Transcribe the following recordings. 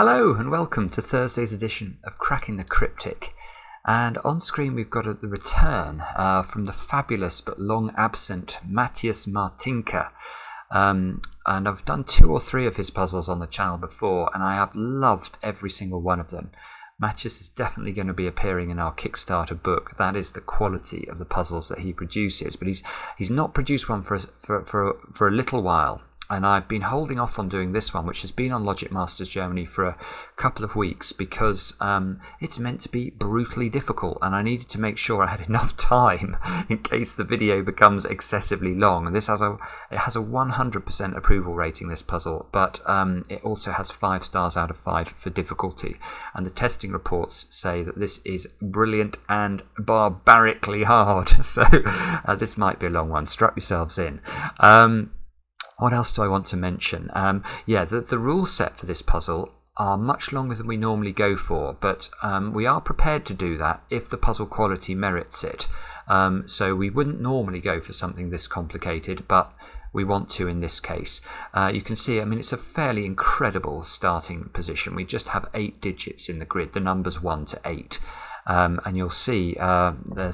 Hello and welcome to Thursday's edition of Cracking the Cryptic. And on screen we've got the return from the fabulous but long absent Matyas Martinka. And I've done 2 or 3 of his puzzles on the channel before, and I have loved every single one of them. Matyas is definitely going to be appearing in our Kickstarter book. That is the quality of the puzzles that he produces. But he's not produced one for a little while. And I've been holding off on doing this one, which has been on Logic Masters Germany for a couple of weeks because it's meant to be brutally difficult, and I needed to make sure I had enough time in case the video becomes excessively long. And this has a 100% approval rating, this puzzle, but it also has 5 stars out of 5 for difficulty. And the testing reports say that this is brilliant and barbarically hard. So this might be a long one. Strap yourselves in. What else do I want to mention? The rule set for this puzzle are much longer than we normally go for, but we are prepared to do that if the puzzle quality merits it. So we wouldn't normally go for something this complicated, but we want to in this case. You can see, it's a fairly incredible starting position. We just have 8 digits in the grid, the numbers 1 to 8. And you'll see there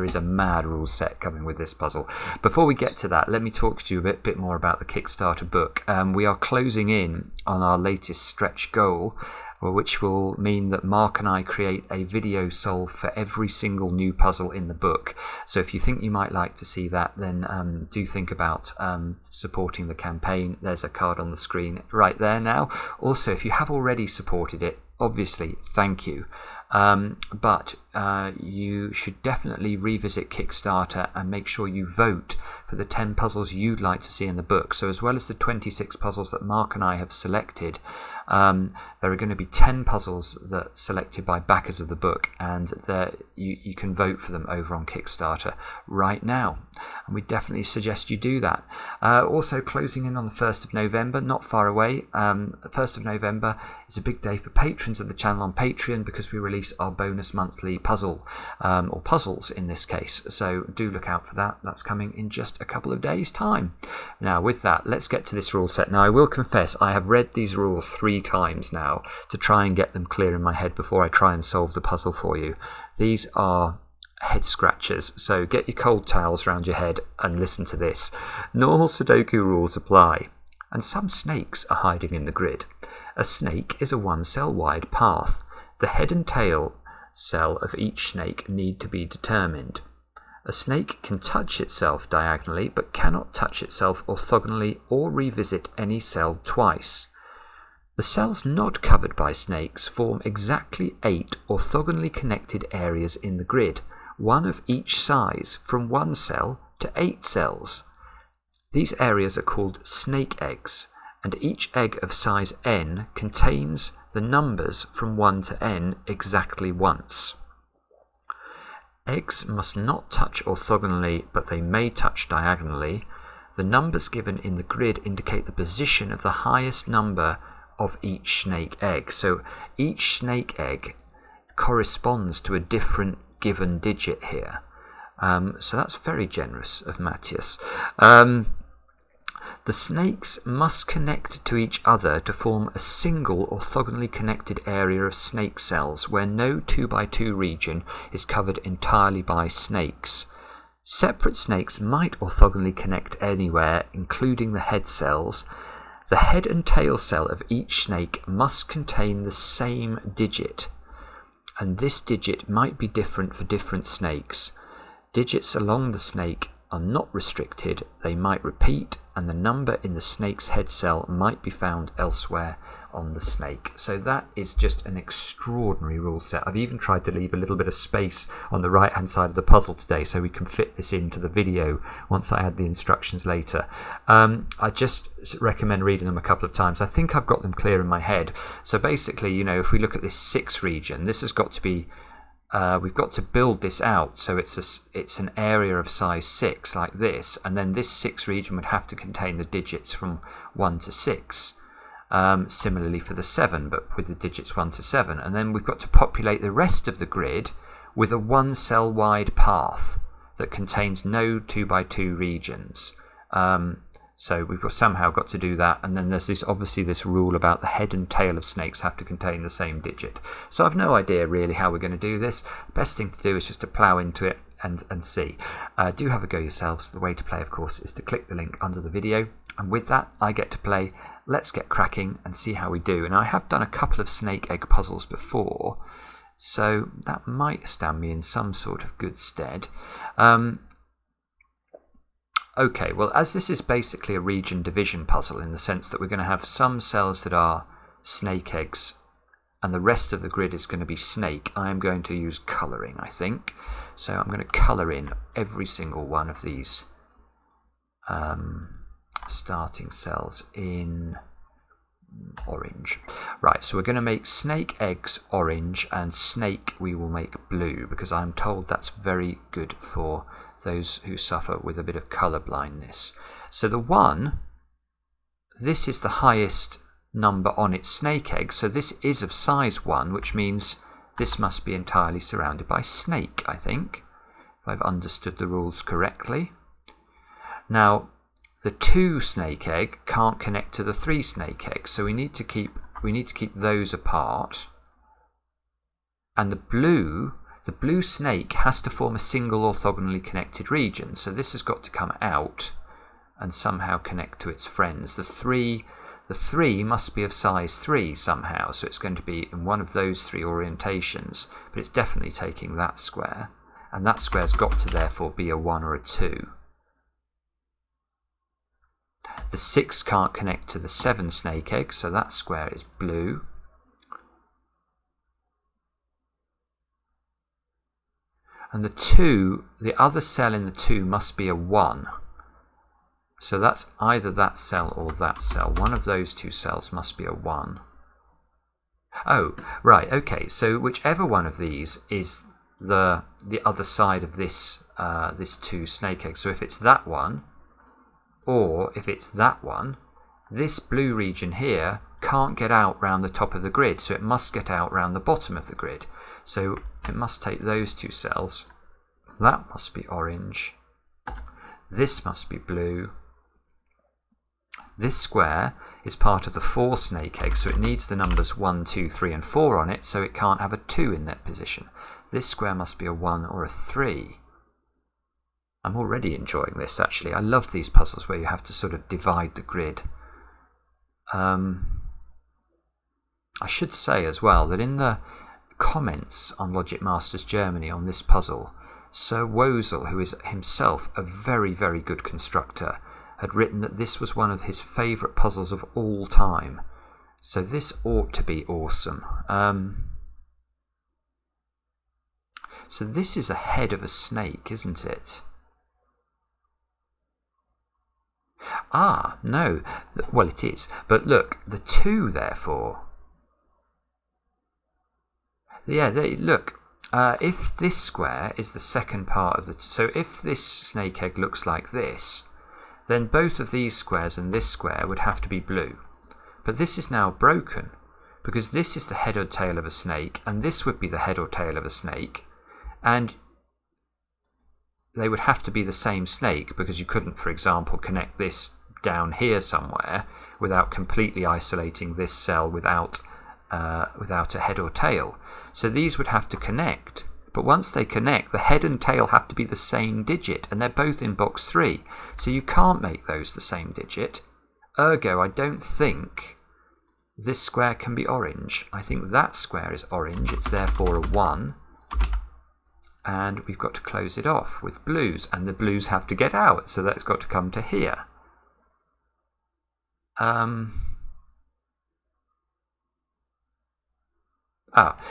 is a mad rule set coming with this puzzle. Before we get to that, let me talk to you a bit more about the Kickstarter book. We are closing in on our latest stretch goal, which will mean that Mark and I create a video solve for every single new puzzle in the book. So if you think you might like to see that, then do think about supporting the campaign. There's a card on the screen right there now. Also, if you have already supported it, obviously, thank you. But you should definitely revisit Kickstarter and make sure you vote for the 10 puzzles you'd like to see in the book. So as well as the 26 puzzles that Mark and I have selected, there are going to be 10 puzzles that selected by backers of the book, and you can vote for them over on Kickstarter right now. And we definitely suggest you do that. Also closing in on the 1st of November, not far away. The 1st of November is a big day for patrons of the channel on Patreon because we release our bonus monthly puzzle, or puzzles in this case. So do look out for that. That's coming in just a couple of days' time. Now with that, let's get to this rule set. Now I will confess I have read these rules 3 times now to try and get them clear in my head before I try and solve the puzzle for you. These are head scratchers, so get your cold towels around your head and listen to this. Normal Sudoku rules apply, and some snakes are hiding in the grid. A snake is a 1-cell wide path. The head and tail cell of each snake need to be determined. A snake can touch itself diagonally but cannot touch itself orthogonally or revisit any cell twice. The cells not covered by snakes form exactly 8 orthogonally connected areas in the grid, 1 of each size from 1 cell to 8 cells. These areas are called snake eggs, and each egg of size n contains the numbers from 1 to n exactly once. Eggs must not touch orthogonally, but they may touch diagonally. The numbers given in the grid indicate the position of the highest number of each snake egg. So each snake egg corresponds to a different given digit here. So that's very generous of Matyas. The snakes must connect to each other to form a single orthogonally connected area of snake cells where no 2x2 region is covered entirely by snakes. Separate snakes might orthogonally connect anywhere, including the head cells. The head and tail cell of each snake must contain the same digit, and this digit might be different for different snakes. Digits along the snake are not restricted, they might repeat, and the number in the snake's head cell might be found elsewhere on the snake. So that is just an extraordinary rule set. I've even tried to leave a little bit of space on the right hand side of the puzzle today so we can fit this into the video once I add the instructions later. I just recommend reading them a couple of times. I think I've got them clear in my head. So basically, if we look at this 6 region, this has got to be we've got to build this out so it's an area of size 6 like this, and then this 6 region would have to contain the digits from 1 to 6. Similarly for the 7, but with the digits 1 to 7, and then we've got to populate the rest of the grid with a 1-cell wide path that contains no 2x2 regions. So we've somehow got to do that, and then there's obviously this rule about the head and tail of snakes have to contain the same digit. So I've no idea really how we're going to do this. Best thing to do is just to plough into it and see. Do have a go yourselves. The way to play, of course, is to click the link under the video, and with that I get to play. Let's get cracking and see how we do. And I have done a couple of snake egg puzzles before, so that might stand me in some sort of good stead. Okay, well, as this is basically a region division puzzle in the sense that we're going to have some cells that are snake eggs and the rest of the grid is going to be snake, I am going to use colouring, I think. So I'm going to colour in every single one of these starting cells in orange. Right, so we're going to make snake eggs orange and snake we will make blue, because I'm told that's very good for those who suffer with a bit of colour blindness. So the 1, this is the highest number on its snake egg, so this is of size 1, which means this must be entirely surrounded by snake, I think, if I've understood the rules correctly. Now the 2 snake egg can't connect to the 3 snake egg, so we need to keep those apart. And the blue snake has to form a single orthogonally connected region, so this has got to come out and somehow connect to its friends. The 3 must be of size 3 somehow, so it's going to be in one of those 3 orientations, but it's definitely taking that square, and that square's got to therefore be a 1 or a 2. The 6 can't connect to the 7 snake egg, so that square is blue. And the 2, the other cell in the 2 must be a 1. So that's either that cell or that cell. One of those 2 cells must be a 1. Oh, right, okay. So whichever one of these is the other side of this 2 snake eggs. So if it's that one, or if it's that one, this blue region here can't get out round the top of the grid, so it must get out round the bottom of the grid. So it must take those 2 cells. That must be orange. This must be blue. This square is part of the 4 snake egg, so it needs the numbers 1, 2, 3 and 4 on it, so it can't have a 2 in that position. This square must be a 1 or a 3. I'm already enjoying this, actually. I love these puzzles where you have to sort of divide the grid. I should say as well that in the comments on Logic Masters Germany on this puzzle, SirWoezel, who is himself a very, very good constructor, had written that this was one of his favourite puzzles of all time. So this ought to be awesome. So this is a head of a snake, isn't it? Ah, no. Well, it is. But look, the 2, therefore. Yeah, look. If this square is the second part of the... So if this snake egg looks like this, then both of these squares and this square would have to be blue. But this is now broken, because this is the head or tail of a snake, and this would be the head or tail of a snake, and they would have to be the same snake, because you couldn't, for example, connect this down here somewhere without completely isolating this cell without a head or tail. So these would have to connect, but once they connect, the head and tail have to be the same digit, and they're both in box 3, so you can't make those the same digit. Ergo, I don't think this square can be orange. I think that square is orange, it's therefore a 1, and we've got to close it off with blues, and the blues have to get out, so that's got to come to here.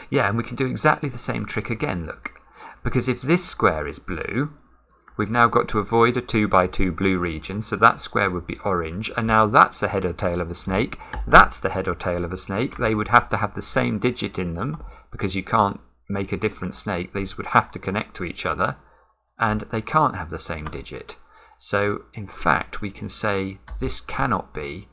Yeah, and we can do exactly the same trick again, look. Because if this square is blue, we've now got to avoid a 2 by 2 blue region, so that square would be orange, and now that's the head or tail of a snake, that's the head or tail of a snake. They would have to have the same digit in them, because you can't make a different snake. These would have to connect to each other, and they can't have the same digit. So, in fact, we can say this cannot be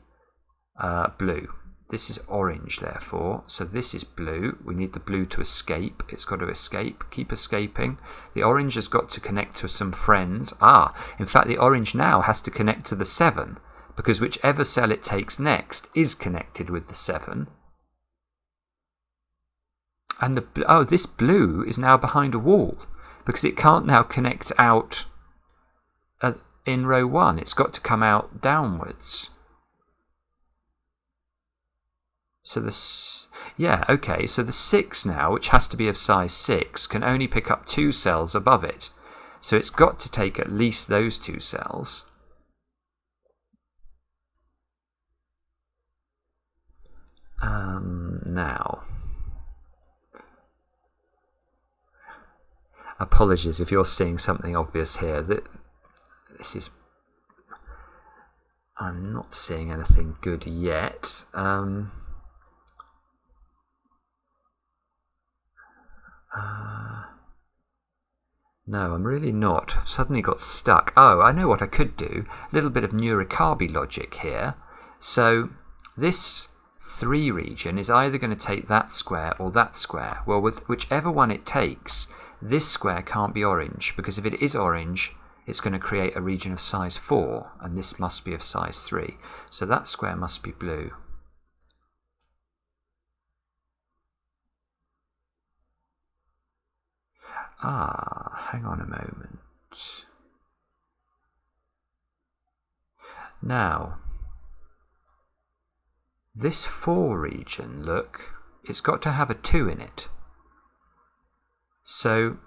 blue. This is orange, therefore, so this is blue. We need the blue to escape. It's got to escape. Keep escaping. The orange has got to connect to some friends. In fact, the orange now has to connect to the 7, because whichever cell it takes next is connected with the 7. And this blue is now behind a wall because it can't now connect out in row 1. It's got to come out downwards. So so the 6 now, which has to be of size 6, can only pick up 2 cells above it. So it's got to take at least those 2 cells. Now, apologies if you're seeing something obvious here. I'm not seeing anything good yet. No, I'm really not. I've suddenly got stuck. Oh, I know what I could do. A little bit of Nurikabe logic here. So this 3 region is either going to take that square or that square. Well, with whichever one it takes, this square can't be orange, because if it is orange, it's going to create a region of size 4, and this must be of size 3. So that square must be blue. Hang on a moment. Now, this 4 region, look, it's got to have a 2 in it. So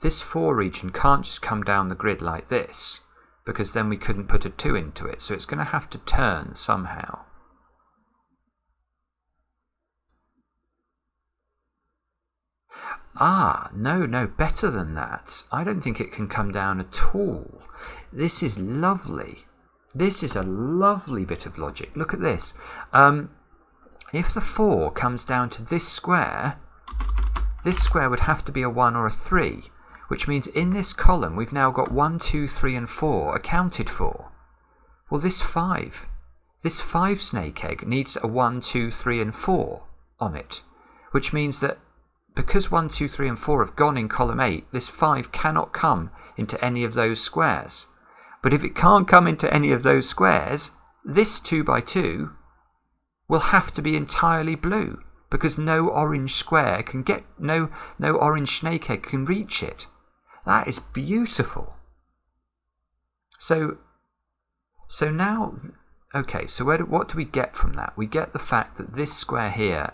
this 4 region can't just come down the grid like this, because then we couldn't put a 2 into it. So it's going to have to turn somehow. No, better than that. I don't think it can come down at all. This is lovely. This is a lovely bit of logic. Look at this. If the 4 comes down to this square would have to be a 1 or a 3, which means in this column we've now got 1, 2, 3 and 4 accounted for. Well, this 5 snake egg needs a 1, 2, 3 and 4 on it, which means that because 1, 2, 3 and 4 have gone in column 8, this 5 cannot come into any of those squares. But if it can't come into any of those squares, this 2 by 2 will have to be entirely blue, because no orange square can get, no orange snake egg can reach it. That is beautiful. So now, okay, so what do we get from that? We get the fact that this square here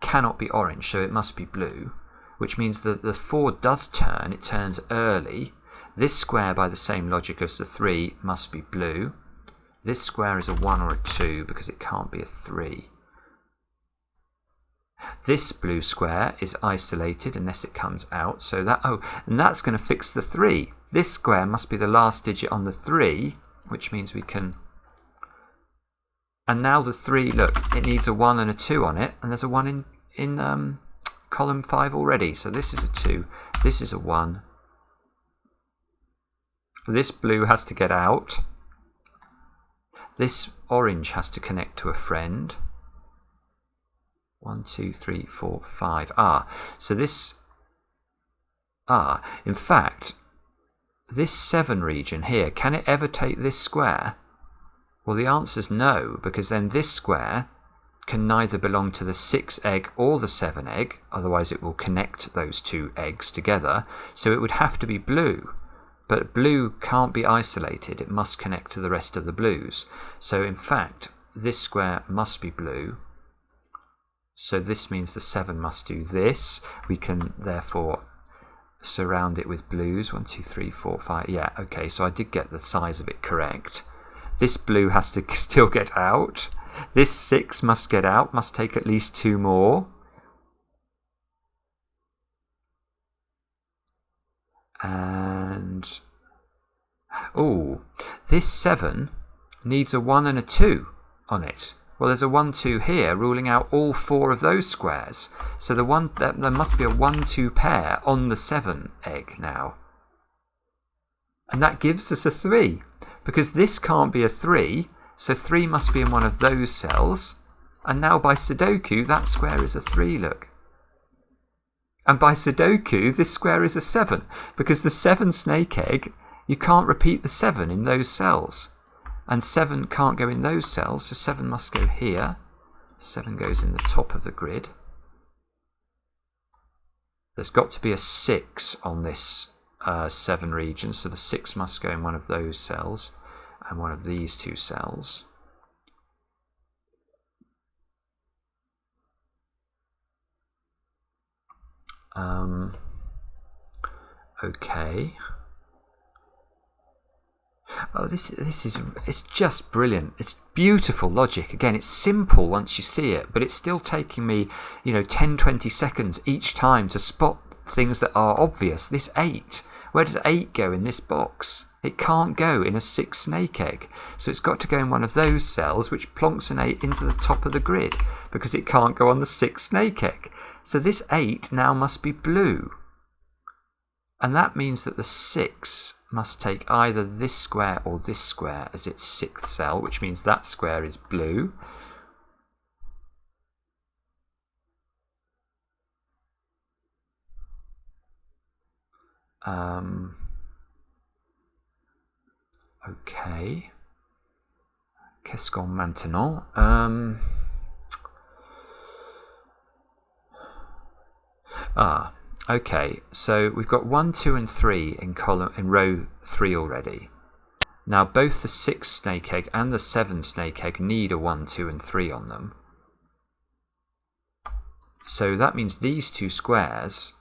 cannot be orange, so it must be blue, which means that the 4 does turn, it turns early. This square, by the same logic as the 3, must be blue. This square is a 1 or a 2 because it can't be a 3. This blue square is isolated unless it comes out, so that, and that's going to fix the 3. This square must be the last digit on the 3, which means we can. And now the 3, look, it needs a 1 and a 2 on it, and there's a 1 in column 5 already. So this is a 2, this is a 1. This blue has to get out. This orange has to connect to a friend. 1, 2, 3, 4, 5. So this. In fact, this 7 region here, can it ever take this square? Well, the answer is no, because then this square can neither belong to the 6 egg or the 7 egg, otherwise it will connect those 2 eggs together, so it would have to be blue. But blue can't be isolated, it must connect to the rest of the blues. So in fact, this square must be blue. So this means the 7 must do this. We can therefore surround it with blues. 1, 2, 3, 4, 5. Yeah, okay, so I did get the size of it correct. This blue has to still get out. This 6 must get out, must take at least 2 more. And this 7 needs a 1 and a 2 on it. Well, there's a 1, 2 here, ruling out all 4 of those squares. So there must be a 1, 2 pair on the 7 egg now. And that gives us a 3. Because this can't be a 3, so 3 must be in one of those cells. And now by Sudoku, that square is a 3, look. And by Sudoku, this square is a 7. Because the 7 snake egg, you can't repeat the 7 in those cells. and 7 can't go in those cells, so 7 must go here. 7 goes in the top of the grid. There's got to be a 6 on this 7 region, so the 6 must go in one of those cells and one of these 2 cells. Okay. Oh, it's just brilliant. It's beautiful logic. Again, it's simple once you see it, but it's still taking me, 10-20 seconds each time to spot things that are obvious. This 8, where does 8 go in this box? It can't go in a 6 snake egg, so it's got to go in one of those cells, which plonks an 8 into the top of the grid because it can't go on the 6 snake egg. So this 8 now must be blue, and that means that the 6 must take either this square or this square as its 6th cell, which means that square is blue. Okay. Qu'est-ce qu'on maintenant? Okay, so we've got 1, 2 and 3 in row 3 already. Now both the 6 snake egg and the 7 snake egg need a 1, 2 and 3 on them. So that means these 2 squares,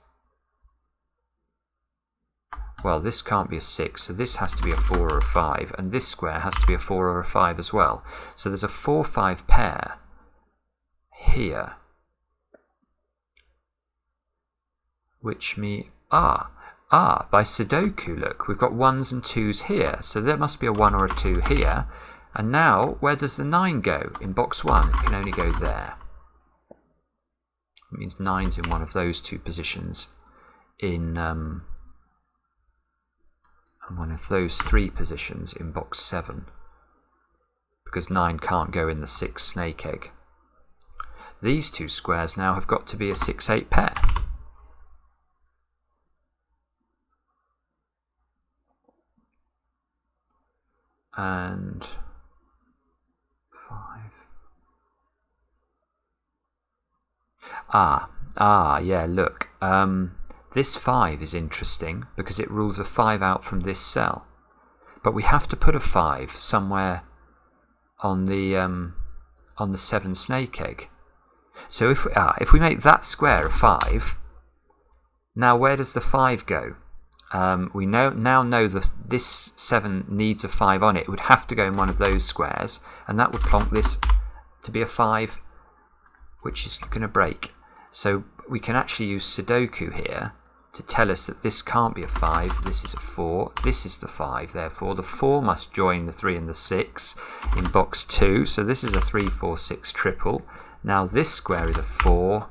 well, this can't be a 6, so this has to be a 4 or a 5, and this square has to be a 4 or a 5 as well. So there's a 4-5 pair here, which by sudoku, look, we've got 1s and 2s here, so there must be a 1 or a 2 here. And now, where does the 9 go? In box 1, it can only go there. It means 9's in one of those 2 positions in one of those 3 positions in box 7, because 9 can't go in the 6 snake egg. These 2 squares now have got to be a 6-8 pair. And 5. Yeah, look. This 5 is interesting because it rules a 5 out from this cell. But we have to put a 5 somewhere on the 7 snake egg. So if we make that square a 5, now where does the 5 go? We now know that this 7 needs a 5 on it. It would have to go in one of those squares, and that would plonk this to be a 5, which is going to break. So we can actually use sudoku here to tell us that this can't be a 5, this is a 4, this is the 5, therefore the 4 must join the 3 and the 6 in box 2, so this is a 3, 4, 6 triple. Now this square is a 4.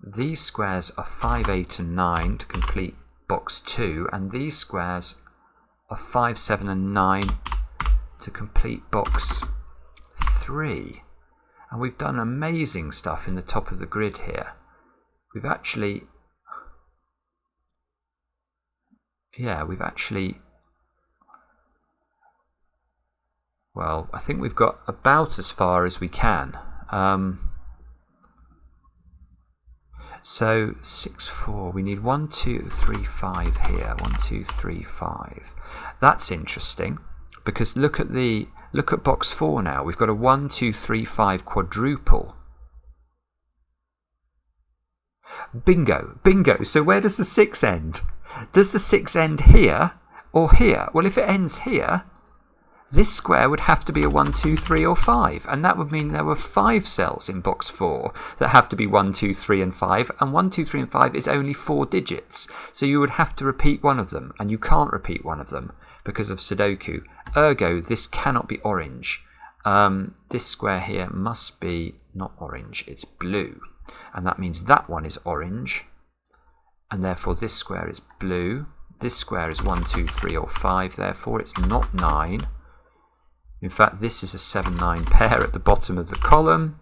These squares are 5, 8 and 9 to complete box 2, and these squares are 5, 7 and 9 to complete box 3. And we've done amazing stuff in the top of the grid here. We've actually well, I think we've got about as far as we can. So 6, 4, we need 1, 2, 3, 5 here. 1, 2, 3, 5. That's interesting because look at box 4 now. We've got a 1, 2, 3, 5 quadruple. Bingo, bingo. So where does the 6 end? Does the 6 end here or here? Well, if it ends here, this square would have to be a 1, 2, 3 or 5, and that would mean there were 5 cells in box 4 that have to be 1, 2, 3 and 5, and 1, 2, 3 and 5 is only 4 digits, so you would have to repeat one of them, and you can't repeat one of them because of sudoku. Ergo, this cannot be orange. This square here must be not orange, it's blue, and that means that one is orange, and therefore this square is blue. This square is 1, 2, 3 or 5, therefore it's not 9. In fact, this is a 7, 9 pair at the bottom of the column.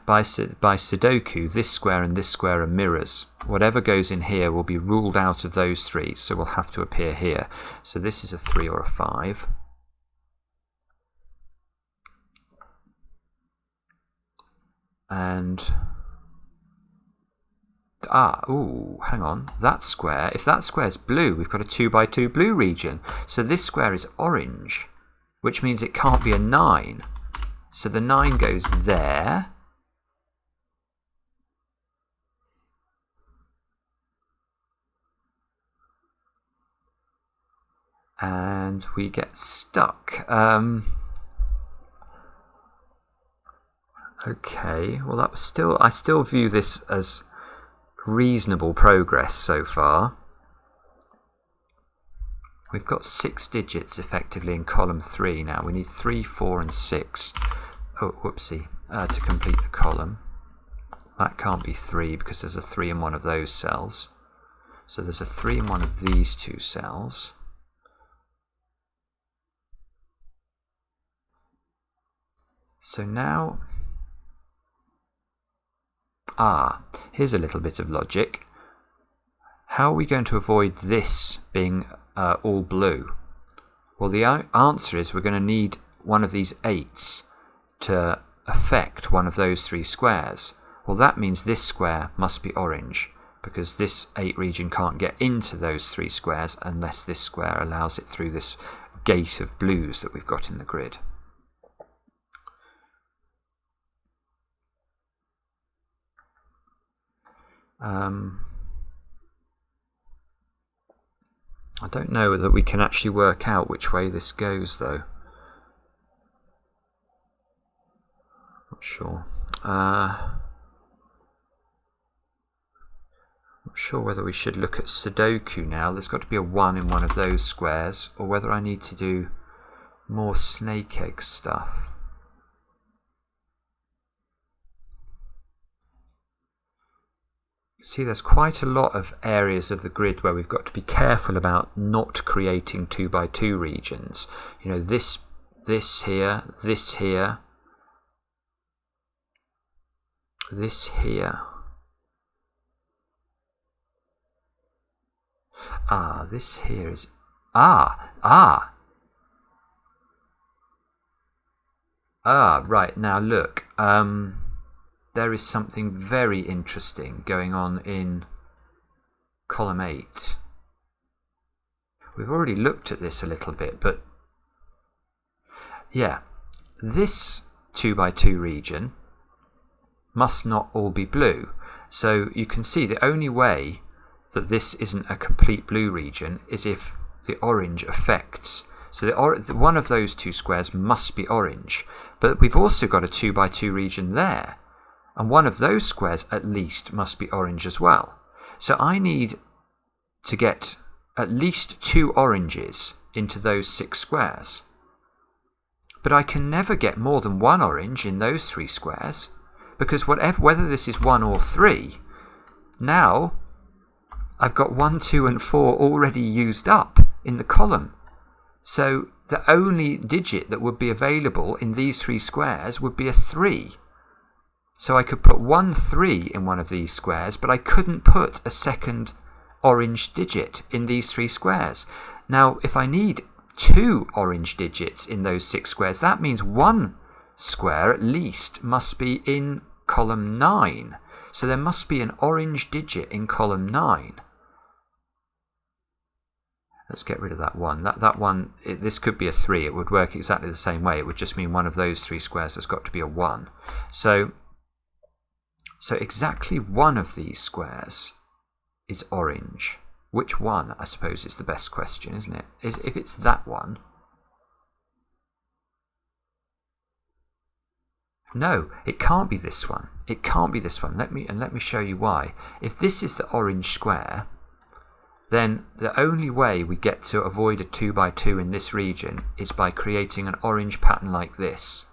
by sudoku, this square and this square are mirrors. Whatever goes in here will be ruled out of those three, so will have to appear here. So this is a 3 or a 5. And hang on, that square, if that square's blue, we've got a 2 by 2 blue region. So this square is orange, which means it can't be a 9. So the 9 goes there. And we get stuck. Okay, well that was still, I still view this as reasonable progress so far. We've got 6 digits effectively in column 3 now. We need 3, 4 and 6. Oh, whoopsie, to complete the column. That can't be 3 because there's a 3 in one of those cells. So there's a 3 in one of these 2 cells. So now, here's a little bit of logic. How are we going to avoid this being all blue? Well, the answer is we're going to need one of these 8s to affect one of those 3 squares. Well, that means this square must be orange, because this 8 region can't get into those 3 squares unless this square allows it through this gate of blues that we've got in the grid. I don't know that we can actually work out which way this goes, though. Not sure. Not sure whether we should look at sudoku now. There's got to be a 1 in one of those squares, or whether I need to do more snake egg stuff. See, there's quite a lot of areas of the grid where we've got to be careful about not creating 2 by 2 regions. You know, this here, this here, this here. This here is right, now look. There is something very interesting going on in column 8. We've already looked at this a little bit, but yeah, this 2 by 2 region must not all be blue. So you can see the only way that this isn't a complete blue region is if the orange affects. So one of those 2 squares must be orange, but we've also got a 2 by 2 region there. And one of those squares at least must be orange as well. So I need to get at least 2 oranges into those 6 squares. But I can never get more than 1 orange in those 3 squares, because whether this is 1 or 3, now I've got 1, 2 and 4 already used up in the column. So the only digit that would be available in these 3 squares would be a 3. So I could put 1, 3 in one of these squares, but I couldn't put a second orange digit in these 3 squares. Now, if I need 2 orange digits in those 6 squares, that means 1 square at least must be in column 9. So there must be an orange digit in column 9. Let's get rid of that 1. That one, this could be a 3. It would work exactly the same way. It would just mean one of those 3 squares has got to be a 1. So exactly one of these squares is orange. Which one, I suppose, is the best question, isn't it? If it's that one. No, it can't be this one. It can't be this one. Let me show you why. If this is the orange square, then the only way we get to avoid a 2 by 2 in this region is by creating an orange pattern like this.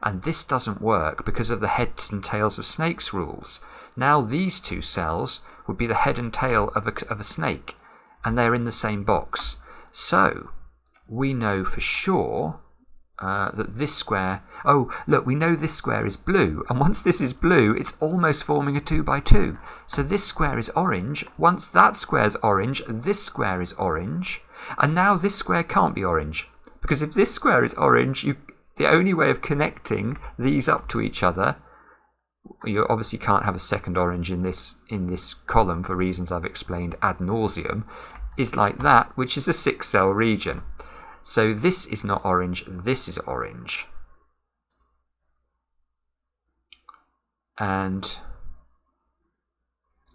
And this doesn't work because of the heads and tails of snakes rules. Now these 2 cells would be the head and tail of a snake, and they're in the same box. So we know for sure that this square... oh, look, we know this square is blue, and once this is blue, it's almost forming a 2 by 2. So this square is orange. Once that square's orange, this square is orange, and now this square can't be orange, because if this square is orange, the only way of connecting these up to each other, you obviously can't have a second orange in this column for reasons I've explained ad nauseum, is like that, which is a 6-cell region. So this is not orange, this is orange. And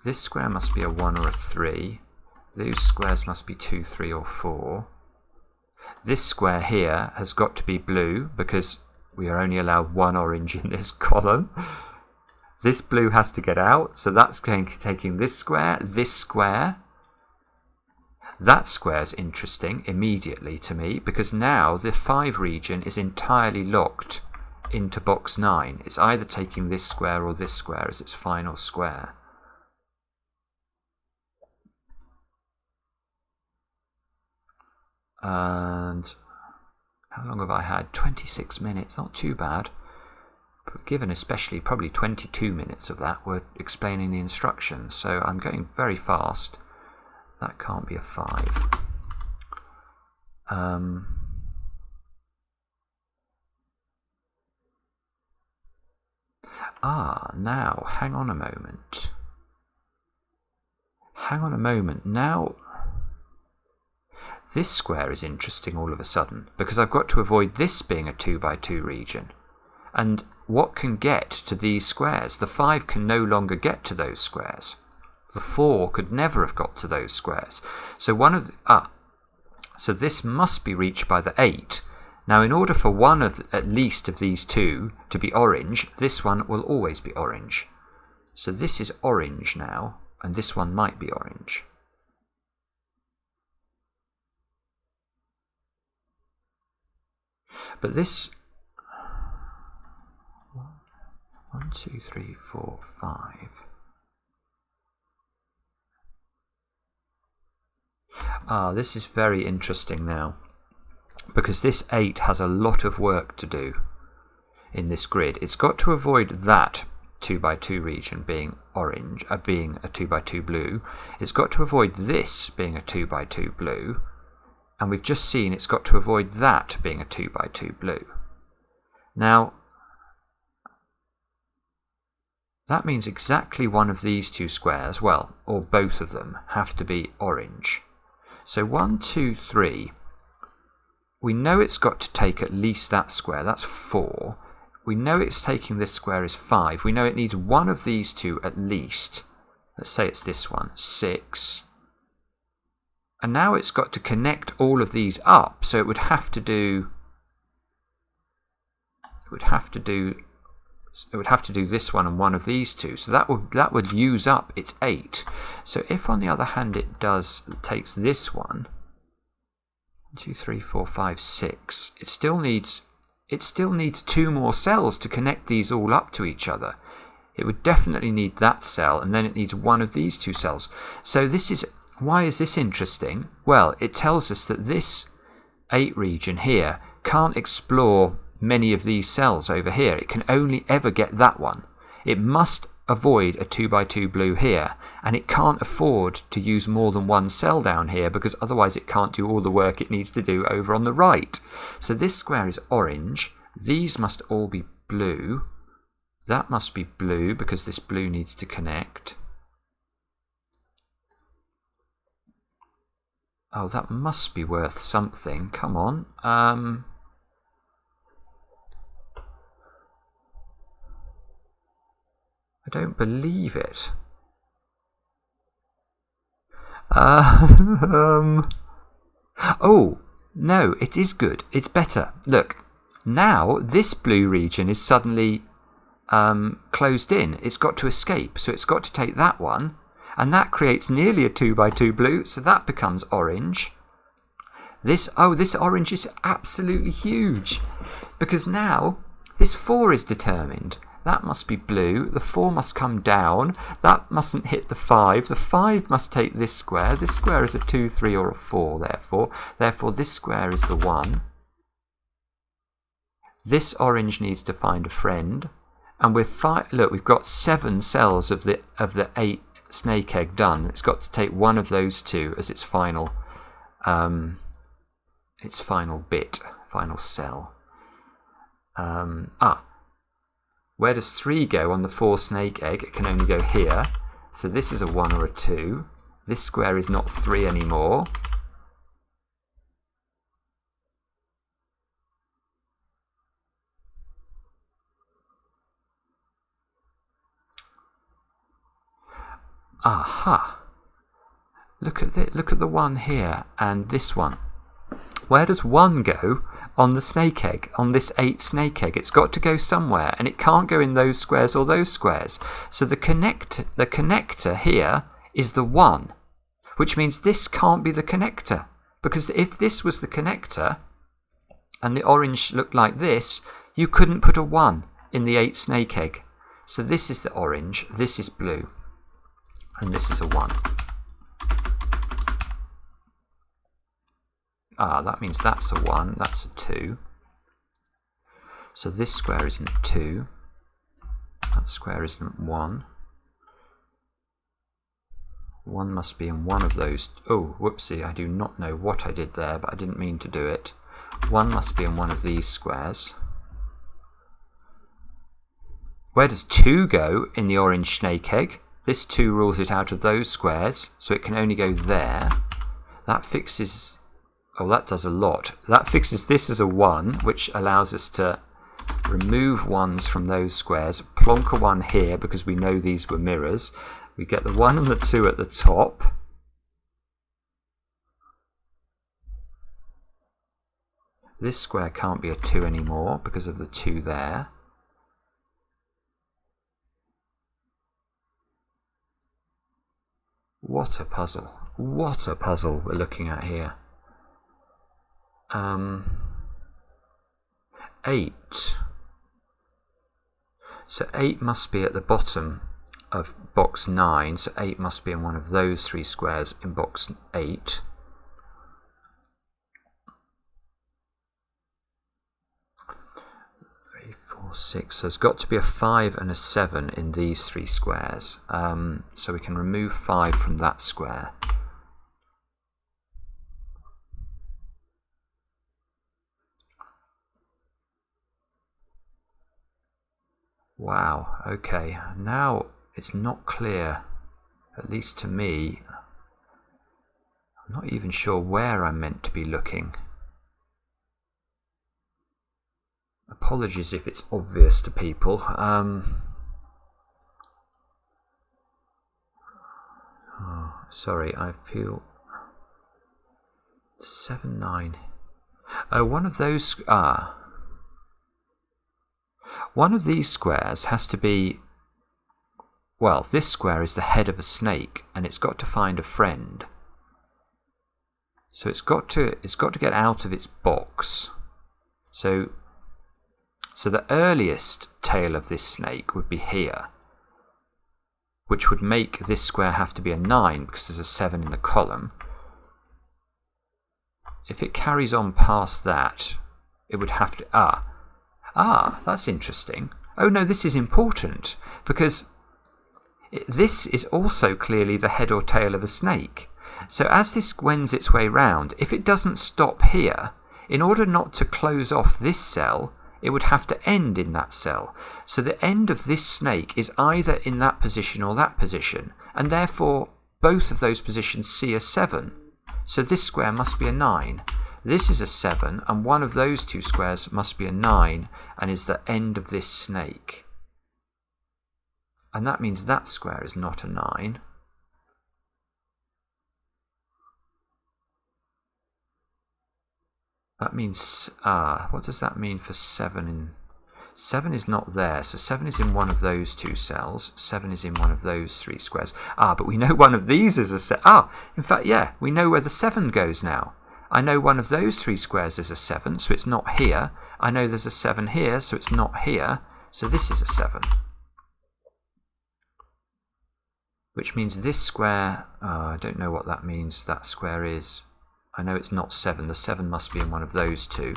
this square must be a 1 or a 3. Those squares must be 2, 3 or 4. This square here has got to be blue because we are only allowed 1 orange in this column. This blue has to get out, so that's taking this square, this square. That square is interesting immediately to me because now the 5 region is entirely locked into box 9. It's either taking this square or this square as its final square. And how long have I had? 26 minutes, not too bad. Given especially probably 22 minutes of that were explaining the instructions, so I'm going very fast. That can't be a 5. Now, hang on a moment. Now, this square is interesting all of a sudden, because I've got to avoid this being a 2 by 2 region. And what can get to these squares? The 5 can no longer get to those squares. The 4 could never have got to those squares. So so this must be reached by the 8. Now, in order for one of at least of these two to be orange, this one will always be orange. So this is orange now, and this one might be orange. But this 1, 2, 3, 4, 5. This is very interesting now, because this 8 has a lot of work to do in this grid. It's got to avoid that 2 by 2 region being orange, being a 2 by 2 blue. It's got to avoid this being a 2 by 2 blue, and we've just seen it's got to avoid that being a 2 by 2 blue. Now, that means exactly one of these two squares, well, or both of them, have to be orange. So 1, 2, 3, we know it's got to take at least that square, that's 4. We know it's taking this square is 5. We know it needs one of these two at least. Let's say it's this one, 6. And now it's got to connect all of these up, so it would have to do this one and one of these two. So that would use up its 8. So if on the other hand it takes this one, 1, 2, 3, 4, 5, 6, it still needs 2 more cells to connect these all up to each other. It would definitely need that cell, and then it needs one of these 2 cells. So why is this interesting? Well, it tells us that this 8 region here can't explore many of these cells over here. It can only ever get that one. It must avoid a 2 by 2 blue here, and it can't afford to use more than one cell down here, because otherwise it can't do all the work it needs to do over on the right. So this square is orange. These must all be blue. That must be blue because this blue needs to connect. Oh, that must be worth something. Come on. I don't believe it. Oh, no, it is good. It's better. Look, now this blue region is suddenly closed in. It's got to escape, so it's got to take that one, and that creates nearly a 2 by 2 blue, so that becomes orange. This orange is absolutely huge, because now this 4 is determined. That must be blue, the 4 must come down, that mustn't hit the 5, the 5 must take this square is a 2, 3 or a 4 therefore this square is the 1. This orange needs to find a friend, and look, we've got 7 cells of the 8 snake egg done. It's got to take one of those 2 as its final bit, final cell. Where does 3 go on the 4 snake egg? It can only go here. So this is a 1 or a 2. This square is not 3 anymore. Aha! Look at the one here and this one. Where does 1 go on the snake egg, on this 8 snake egg? It's got to go somewhere, and it can't go in those squares or those squares. So the connector here is the 1, which means this can't be the connector, because if this was the connector and the orange looked like this, you couldn't put a 1 in the 8 snake egg. So this is the orange, this is blue, and this is a 1. That means that's a 1, that's a 2. So this square isn't 2. That square isn't 1. 1 must be in one of those. Oh, whoopsie, I do not know what I did there, but I didn't mean to do it. 1 must be in one of these squares. Where does 2 go in the orange snake egg? This 2 rules it out of those squares, so it can only go there. That fixes... Oh, that does a lot. That fixes this as a 1, which allows us to remove 1s from those squares, plonk a 1 here because we know these were mirrors. We get the 1 and the 2 at the top. This square can't be a 2 anymore because of the 2 there. What a puzzle. What a puzzle we're looking at here. 8. So 8 must be at the bottom of box 9, so 8 must be in one of those 3 squares in box 8. Three, 4, 6. So there's got to be a 5 and a 7 in these 3 squares. So we can remove 5 from that square. Wow, okay, now it's not clear, at least to me. I'm not even sure where I'm meant to be looking. Apologies if it's obvious to people. Sorry, I feel 7, 9. Oh, one of those. One of these squares has to be, well, this square is the head of a snake, and it's got to find a friend. So it's got to get out of its box. So the earliest tail of this snake would be here, which would make this square have to be a 9 because there's a 7 in the column. If it carries on past that, it would have to... that's interesting. Oh no, this is important, because this is also clearly the head or tail of a snake. So as this wends its way round, if it doesn't stop here, in order not to close off this cell, it would have to end in that cell. So the end of this snake is either in that position or that position, and therefore both of those positions see a 7. So this square must be a 9. This is a 7, and one of those 2 squares must be a 9 and is the end of this snake. And that means that square is not a 9. That means, what does that mean for 7? 7 is not there, so 7 is in one of those 2 cells, 7 is in one of those 3 squares. But we know one of these is a 7. In fact, yeah, we know where the 7 goes now. I know one of those 3 squares is a 7, so it's not here. I know there's a 7 here, so it's not here. So this is a 7. Which means this square, I don't know what that means, that square is. I know it's not 7. The 7 must be in one of those 2.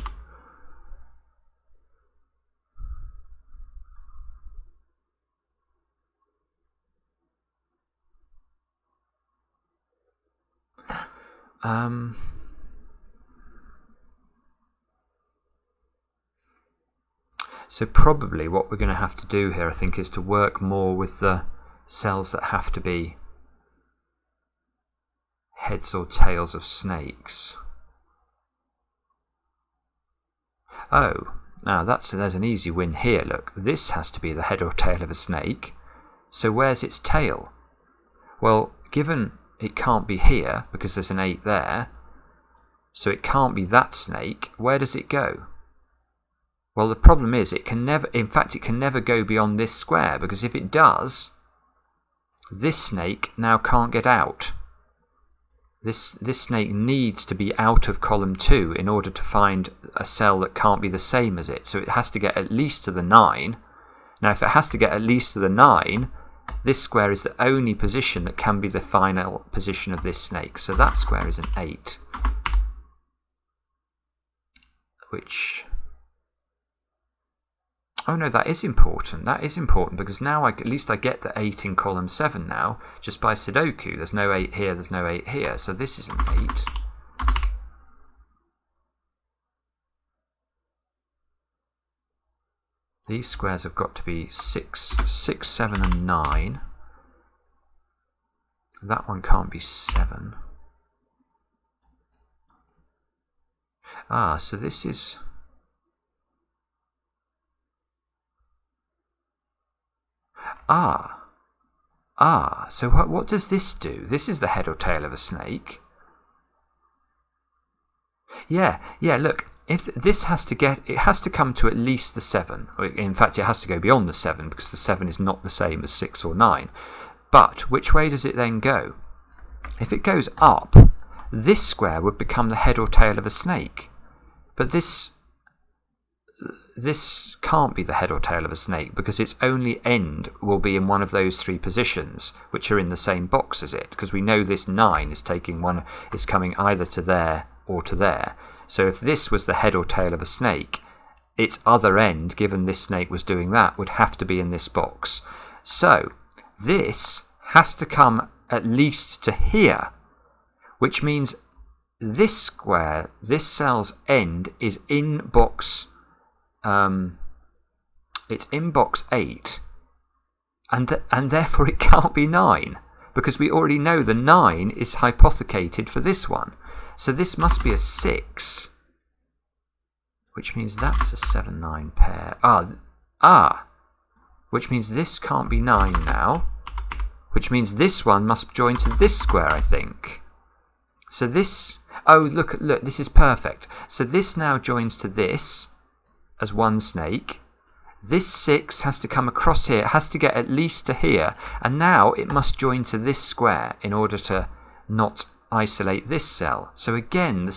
So probably what we're going to have to do here, I think, is to work more with the cells that have to be heads or tails of snakes. Oh, now there's an easy win here. Look, this has to be the head or tail of a snake. So where's its tail? Well, given it can't be here because there's an 8 there, so it can't be that snake, where does it go? Well, the problem is it can never go beyond this square, because if it does, this snake now can't get out. This snake needs to be out of column 2 in order to find a cell that can't be the same as it. So it has to get at least to the 9. Now, if it has to get at least to the 9, this square is the only position that can be the final position of this snake. So that square is an 8. Which... oh no, that is important. That is important because now at least I get the 8 in column 7 now, just by sudoku. There's no 8 here, there's no 8 here, so this is an 8. These squares have got to be 6, 7 and 9. That one can't be 7. Ah, so this is... so what does this do? This is the head or tail of a snake. Yeah, look, if this has to come to at least the 7. In fact, it has to go beyond the 7 because the 7 is not the same as 6 or 9. But which way does it then go? If it goes up, this square would become the head or tail of a snake. But this can't be the head or tail of a snake because its only end will be in one of those 3 positions which are in the same box as it, because we know this 9 is coming either to there or to there. So if this was the head or tail of a snake, its other end, given this snake was doing that, would have to be in this box. So this has to come at least to here, which means this square, this cell's end, is in box... it's in box 8, and therefore it can't be 9, because we already know the 9 is hypothecated for this one. So this must be a 6, which means that's a 7-9 pair. Which means this can't be 9 now, which means this one must join to this square, I think. So this... oh, look, this is perfect. So this now joins to this as one snake. This 6 has to come across here. It has to get at least to here. And now it must join to this square in order to not isolate this cell. So again,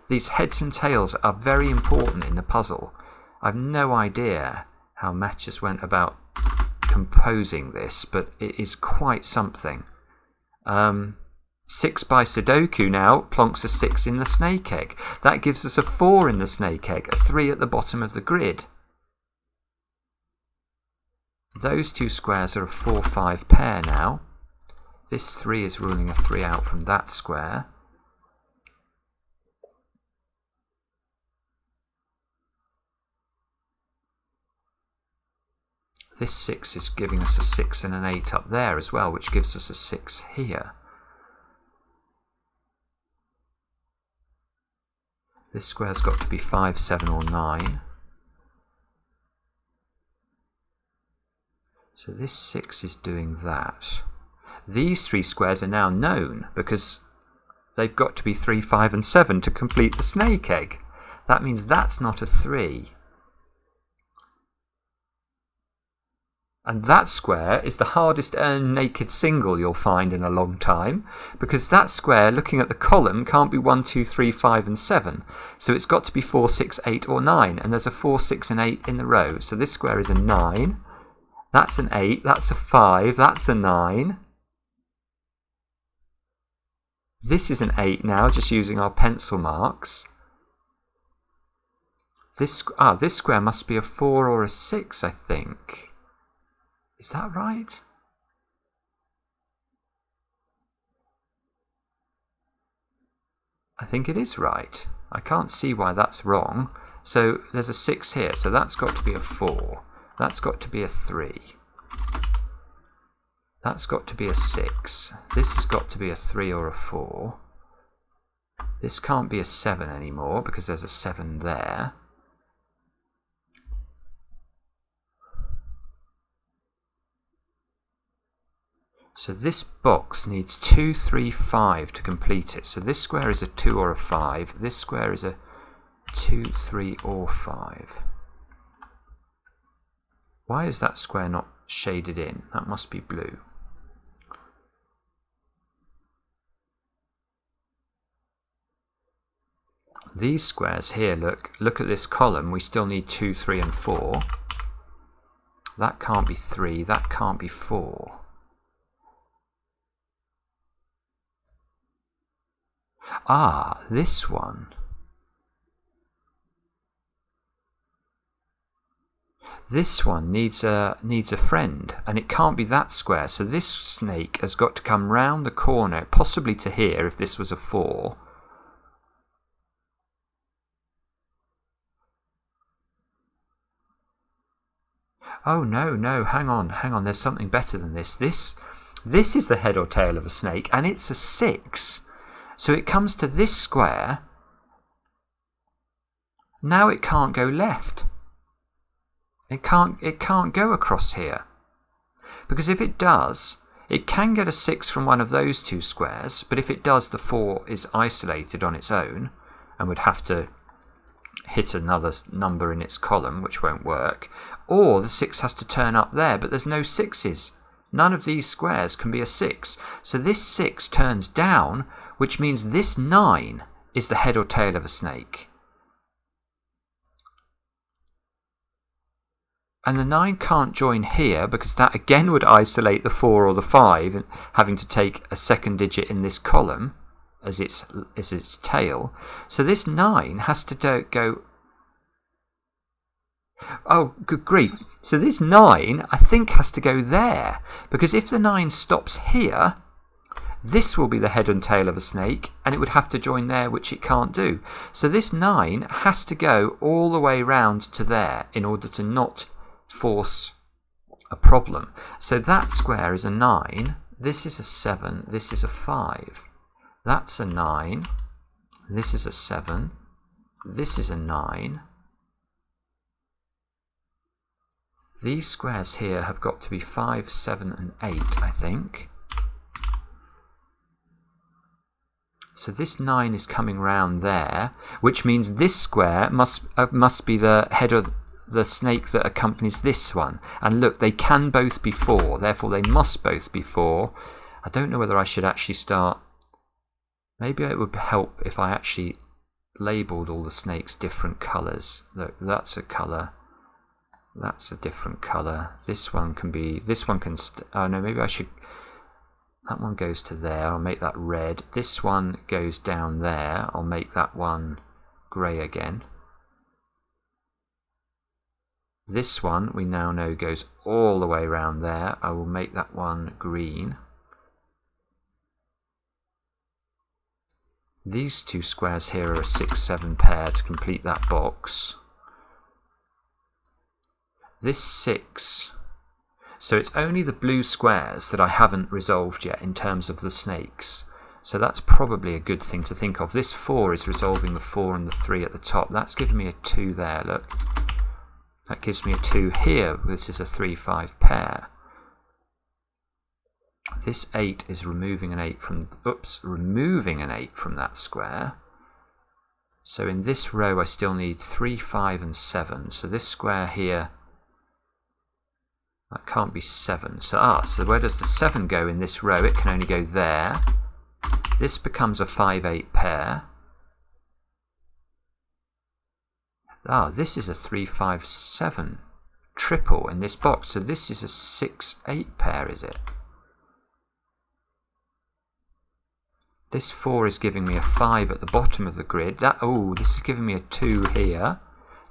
these heads and tails are very important in the puzzle. I've no idea how Matyas went about composing this, but it is quite something. 6 by sudoku now plonks a 6 in the snake egg. That gives us a 4 in the snake egg, a 3 at the bottom of the grid. Those 2 squares are a 4-5 pair now. This 3 is ruling a 3 out from that square. This 6 is giving us a 6 and an 8 up there as well, which gives us a 6 here. This square's got to be 5, 7 or 9. So this 6 is doing that. These 3 squares are now known because they've got to be 3, 5 and 7 to complete the snake egg. That means that's not a 3. And that square is the hardest earned naked single you'll find in a long time, because that square, looking at the column, can't be 1, 2, 3, 5 and 7. So it's got to be 4, 6, 8 or 9, and there's a 4, 6 and 8 in the row. So this square is a 9, that's an 8, that's a 5, that's a 9. This is an 8 now, just using our pencil marks. This square must be a 4 or a 6, I think. Is that right? I think it is right. I can't see why that's wrong. So there's a 6 here, so that's got to be a 4. That's got to be a 3. That's got to be a 6. This has got to be a 3 or a 4. This can't be a 7 anymore because there's a 7 there. So this box needs 2, 3, 5 to complete it. So this square is a 2 or a 5. This square is a 2, 3 or 5. Why is that square not shaded in? That must be blue. These squares here, look at this column. We still need 2, 3 and 4. That can't be 3. That can't be 4. Ah, this one. This one needs a friend, and it can't be that square. So this snake has got to come round the corner, possibly to here if this was a 4. Oh no, no, hang on, there's something better than this. This is the head or tail of a snake, and it's a 6. So it comes to this square. Now it can't go left. It can't go across here. Because if it does, it can get a 6 from one of those 2 squares, but if it does, the 4 is isolated on its own and would have to hit another number in its column, which won't work. Or the 6 has to turn up there, but there's no 6s. None of these squares can be a 6. So this 6 turns down, which means this 9 is the head or tail of a snake. And the 9 can't join here because that again would isolate the 4 or the 5, having to take a second digit in this column as its tail. So this 9 has to go... Oh, good grief. So this 9, I think, has to go there. Because if the 9 stops here, this will be the head and tail of a snake, and it would have to join there, which it can't do. So this 9 has to go all the way round to there in order to not force a problem. So that square is a 9. This is a 7. This is a 5. That's a 9. This is a 7. This is a 9. These squares here have got to be 5, 7 and 8, I think. So this 9 is coming round there, which means this square must be the head of the snake that accompanies this one. And look, they can both be 4, therefore they must both be 4. I don't know whether I should actually start... Maybe it would help if I actually labelled all the snakes different colours. Look, that's a colour. That's a different colour. This one can be... This one can... Oh no, maybe I should... That one goes to there. I'll make that red. This one goes down there. I'll make that one grey again. This one, we now know, goes all the way around there. I will make that one green. These 2 squares here are a 6, 7 pair to complete that box. This 6... So it's only the blue squares that I haven't resolved yet in terms of the snakes. So that's probably a good thing to think of. This 4 is resolving the 4 and the 3 at the top. That's giving me a 2 there, look. That gives me a 2 here. This is a 3, 5 pair. This 8 is removing an 8 from... Oops, removing an 8 from that square. So in this row I still need 3, 5 and 7. So this square here... That can't be 7. So where does the 7 go in this row? It can only go there. This becomes a 5, 8 pair. This is a 3, 5, 7 triple in this box. So this is a 6, 8 pair, is it? This 4 is giving me a 5 at the bottom of the grid. This is giving me a 2 here.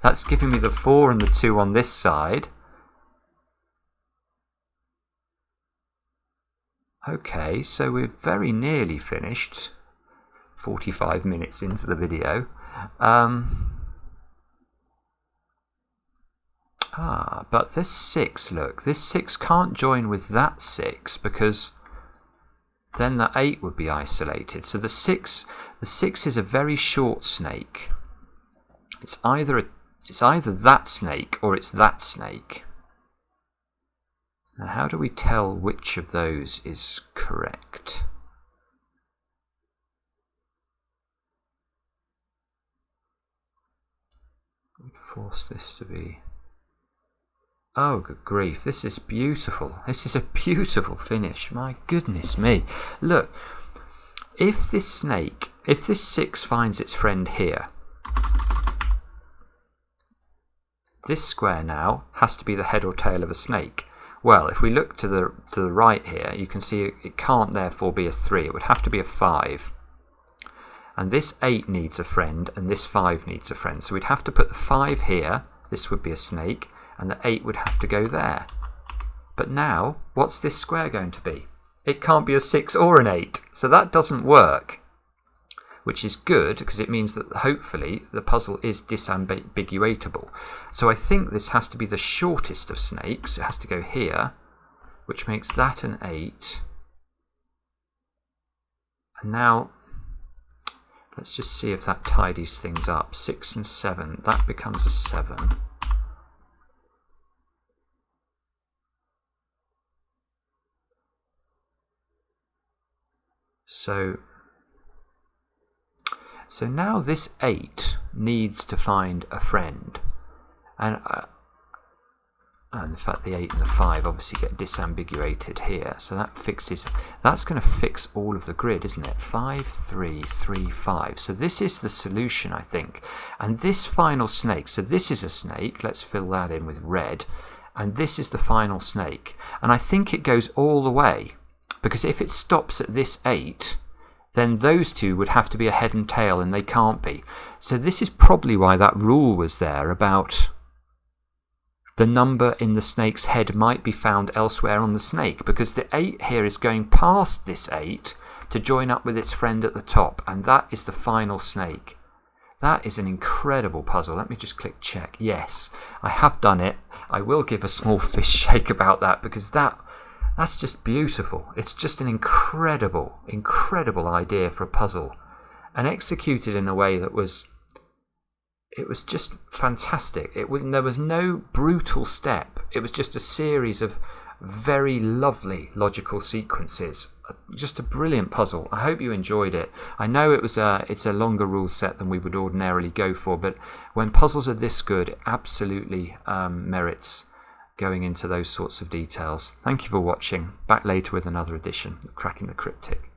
That's giving me the 4 and the 2 on this side. Okay, so we're very nearly finished. 45 minutes into the video. But this 6, look, this 6 can't join with that 6 because then the 8 would be isolated. So the 6 is a very short snake. It's either that snake or it's that snake. Now, how do we tell which of those is correct? We'd force this to be... Oh, good grief, this is beautiful. This is a beautiful finish. My goodness me. Look, if this 6 finds its friend here, this square now has to be the head or tail of a snake. Well, if we look to the right here, you can see it can't therefore be a 3. It would have to be a 5. And this 8 needs a friend, and this 5 needs a friend. So we'd have to put the 5 here. This would be a snake. And the 8 would have to go there. But now, what's this square going to be? It can't be a 6 or an 8, so that doesn't work. Which is good, because it means that hopefully the puzzle is disambiguatable. So I think this has to be the shortest of snakes. It has to go here, which makes that an 8. And now, let's just see if that tidies things up. 6 and 7, that becomes a 7. So now this 8 needs to find a friend, and in fact the 8 and the 5 obviously get disambiguated here, so that's going to fix all of the grid, isn't it? 5, 3, 3, 5. So this is the solution, I think. And this final snake, so this is a snake, let's fill that in with red, and this is the final snake, and I think it goes all the way. Because if it stops at this 8, then those two would have to be a head and tail, and they can't be. So this is probably why that rule was there about the number in the snake's head might be found elsewhere on the snake, because the 8 here is going past this 8 to join up with its friend at the top, and that is the final snake. That is an incredible puzzle. Let me just click check. Yes, I have done it. I will give a small fish shake about that, because that's just beautiful. It's just an incredible, incredible idea for a puzzle, and executed in a way that was just fantastic. There was no brutal step. It was just a series of very lovely logical sequences. Just a brilliant puzzle. I hope you enjoyed it. I know it's a longer rule set than we would ordinarily go for, but when puzzles are this good, it absolutely merits going into those sorts of details. Thank you for watching. Back later with another edition of Cracking the Cryptic.